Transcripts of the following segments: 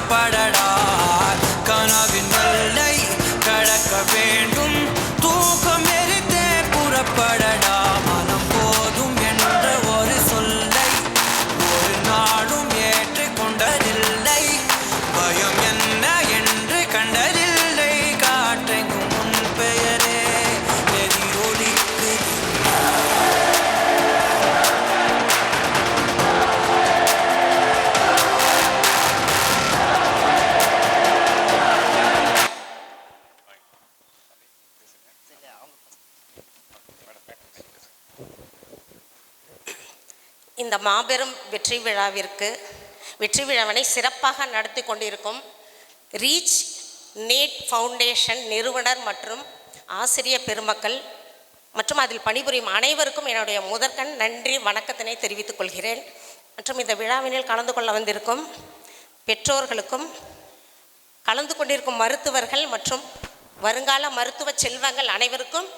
புறப்படடா. கனவின் எல்லை கடக்க வேண்டும், தூக்கம் எரித்தே புறப்படடா. மனம் போதும் என்ற ஒரு சொல்லை ஒரு நாளும் ஏற்றுக்கொண்டதில்லை. பயம் என்ன என்று கண்டதில்லை. காற்றெங்கும் உன் பெயரே எதிரொலிக்கு. இந்த மாபெரும் வெற்றி விழாவினை சிறப்பாக நடத்தி கொண்டிருக்கும் ரீச் நீட் ஃபவுண்டேஷன் நிறுவனர் மற்றும் ஆசிரியர் பெருமக்கள் மற்றும் அதில் பணிபுரியும் அனைவருக்கும் என்னுடைய முதற்கண் நன்றி வணக்கத்தினை தெரிவித்துக் கொள்கிறேன். மற்றும் இந்த விழாவினில் கலந்து கொள்ள வந்திருக்கும் பெற்றோர்களுக்கும் கலந்து கொண்டிருக்கும் மருத்துவர்கள் மற்றும் வருங்கால மருத்துவ செல்வங்கள் அனைவருக்கும்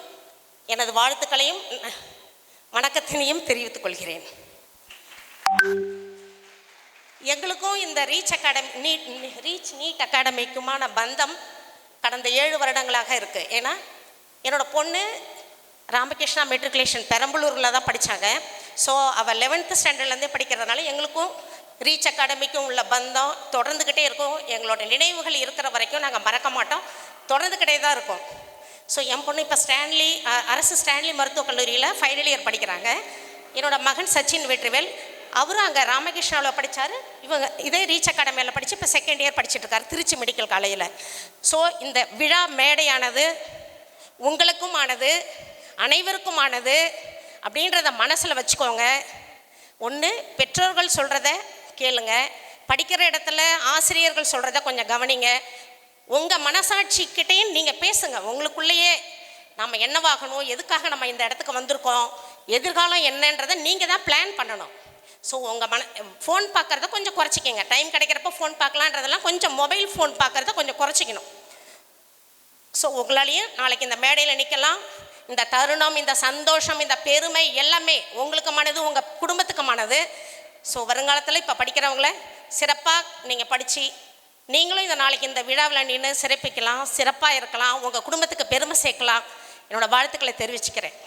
எனது வாழ்த்துக்களையும் வணக்கத்தினையும் தெரிவித்துக் கொள்கிறேன். எங்களுக்கும் இந்த ரீச் நீட் அகாடமிக்குமான பந்தம் கடந்த 7 வருடங்களாக இருக்குது. ஏன்னா என்னோடய பொண்ணு ராமகிருஷ்ணா மெட்ரிகுலேஷன் பெரம்பலூரில் தான் படித்தாங்க. ஸோ அவள் 11th ஸ்டாண்டர்ட்லேருந்தே படிக்கிறதுனால எங்களுக்கும் ரீச் அகாடமிக்கும் உள்ள பந்தம் தொடர்ந்துக்கிட்டே இருக்கும். எங்களோட நினைவுகள் இருக்கிற வரைக்கும் நாங்கள் மறக்க மாட்டோம், தொடர்ந்துக்கிட்டே தான் இருக்கும். ஸோ என் பொண்ணு இப்போ அரசு ஸ்டான்லி மருத்துவக் கல்லூரியில் ஃபைனல் இயர் படிக்கிறாங்க. என்னோடய மகன் சச்சின் வெற்றிவேல் அவரும் அங்கே ராமகிருஷ்ணாவில் படித்தார். இவங்க இதே ரீச் அகாடமியில் படித்து இப்போ 2nd இயர் படிச்சுட்ருக்காரு திருச்சி மெடிக்கல் காலேஜில். ஸோ இந்த விழா மேடையானது உங்களுக்குமானது, அனைவருக்குமானது அப்படின்றத மனசில் வச்சுக்கோங்க. ஒன்று, பெற்றோர்கள் சொல்கிறத கேளுங்க, படிக்கிற இடத்துல ஆசிரியர்கள் சொல்கிறத கொஞ்சம் கவனிங்க. உங்கள் மனசாட்சிக்கிட்டேயும் நீங்கள் பேசுங்க. உங்களுக்குள்ளேயே நம்ம என்னவாகணும், எதுக்காக நம்ம இந்த இடத்துக்கு வந்திருக்கோம், எதிர்காலம் என்னன்றதை நீங்கள் தான் பிளான் பண்ணணும். ஸோ உங்கள் ஃபோன் பார்க்குறத கொஞ்சம் குறைச்சிக்கங்க. டைம் கிடைக்கிறப்ப ஃபோன் பார்க்கலான்றதெல்லாம் கொஞ்சம் மொபைல் ஃபோன் பார்க்குறத கொஞ்சம் குறைச்சிக்கணும். ஸோ உங்களாலேயும் நாளைக்கு இந்த மேடையில் நிற்கலாம். இந்த தருணம், இந்த சந்தோஷம், இந்த பெருமை எல்லாமே உங்களுக்குமானது, உங்கள் குடும்பத்துக்குமானது. ஸோ வருங்காலத்தில் இப்போ படிக்கிறவங்கள சிறப்பாக நீங்கள் படித்து நீங்களும் இந்த நாளைக்கு இந்த விழாவில் நின்று சிறப்பிக்கலாம், சிறப்பாக இருக்கலாம், உங்கள் குடும்பத்துக்கு பெருமை சேர்க்கலாம். என்னோடய வாழ்த்துக்களை தெரிவிச்சுக்கிறேன்.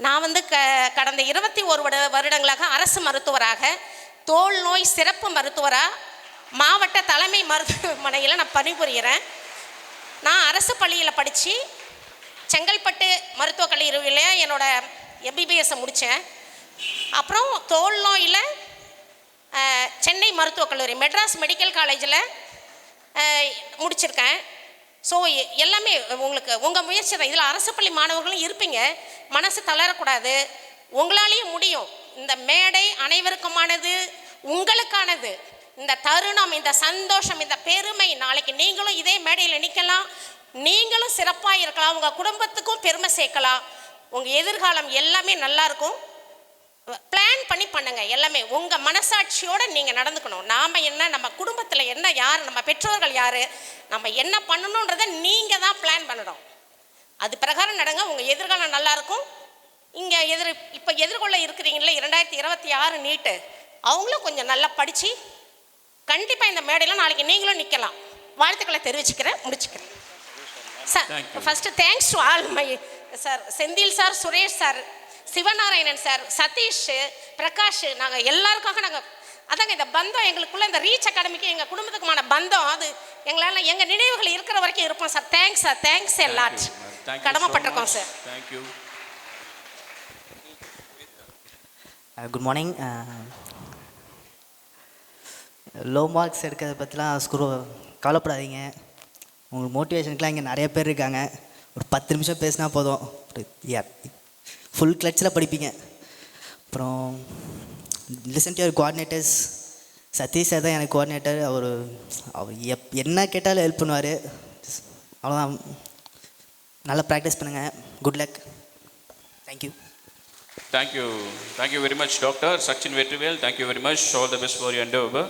நான் கடந்த 21 வருடங்களாக அரசு மருத்துவராக, தோல் நோய் சிறப்பு மருத்துவராக மாவட்ட தலைமை மருத்துவமனையில் நான் பணிபுரிகிறேன். நான் அரசு பள்ளியில் படித்து செங்கல்பட்டு மருத்துவக் கல்லூரியில் என்னோடய MBBS முடித்தேன். அப்புறம் தோல் நோயில் சென்னை மருத்துவக் கல்லூரி மெட்ராஸ் மெடிக்கல் காலேஜில் முடிச்சிருக்கேன். ஸோ எல்லாமே உங்கள் முயற்சி தான். இதில் அரசு பள்ளி மாணவர்களும் இருப்பீங்க, மனசு தளரக்கூடாது. உங்களாலேயும் முடியும். இந்த மேடை அனைவருக்குமானது, உங்களுக்கானது. இந்த தருணம், இந்த சந்தோஷம், இந்த பெருமை, நாளைக்கு நீங்களும் இதே மேடையில் நிற்கலாம், நீங்களும் சிறப்பாக இருக்கலாம், உங்கள் குடும்பத்துக்கும் பெருமை சேர்க்கலாம். உங்கள் எதிர்காலம் எல்லாமே நல்லாயிருக்கும். பிளான் பண்ணி பண்ணுங்க. எல்லாமே உங்கள் மனசாட்சியோடு நீங்கள் நடந்துக்கணும். நாம் என்ன, நம்ம குடும்பத்தில் என்ன, யார், நம்ம பெற்றோர்கள் யார், நம்ம என்ன பண்ணணுன்றதை நீங்கள் தான் பிளான் பண்ணணும். அது பிரகாரம் நடங்க. உங்கள் எதிர்காலம் நல்லாயிருக்கும். இங்கே இப்போ எதிர்கொள்ள இருக்கிறீங்களே 2026 நீட்டு, அவங்களும் கொஞ்சம் நல்லா படித்து கண்டிப்பாக இந்த மேடையில் நாளைக்கு நீங்களும் நிற்கலாம். வாழ்த்துக்களை தெரிவிச்சுக்கிறேன், முடிச்சுக்கிறேன். Sir first thanks to all my sir, Senthil sir, Suresh sir, Sivanarayanan sir, Sathish, Prakash, நாங்கள் எல்லாருக்காக அதாங்க இந்த பந்தம் எங்களுக்குள்ள, இந்த ரீச் அகாடமிக்கு எங்கள் குடும்பத்துக்குமான பந்தம், அது எங்களால் எங்கள் நினைவுகள் இருக்கிற வரைக்கும் இருப்போம் sir. Thanks sir, thanks a lot. கடமைப்பட்டிருக்கோம் sir. Thank you. Good morning. Low marks எடுக்கிறத பற்றிலாம் கவலைப்படாதீங்க. உங்களுக்கு மோட்டிவேஷனுக்குலாம் இங்கே நிறைய பேர் இருக்காங்க. ஒரு 10 நிமிஷம் பேசினா போதும், ஃபுல் கிளட்சில் படிப்பீங்க. அப்புறம் listen to your coordinators. Sathish sir தான் எனக்கு கோஆர்டினேட்டர். அவர் என்ன கேட்டாலும் ஹெல்ப் பண்ணுவார். அவ்வளோதான். நல்லா ப்ராக்டிஸ் பண்ணுங்கள். Good luck. Thank you. Thank you very much, Dr. Sachin Vetrivel. Thank you very much. All the best for your endeavor.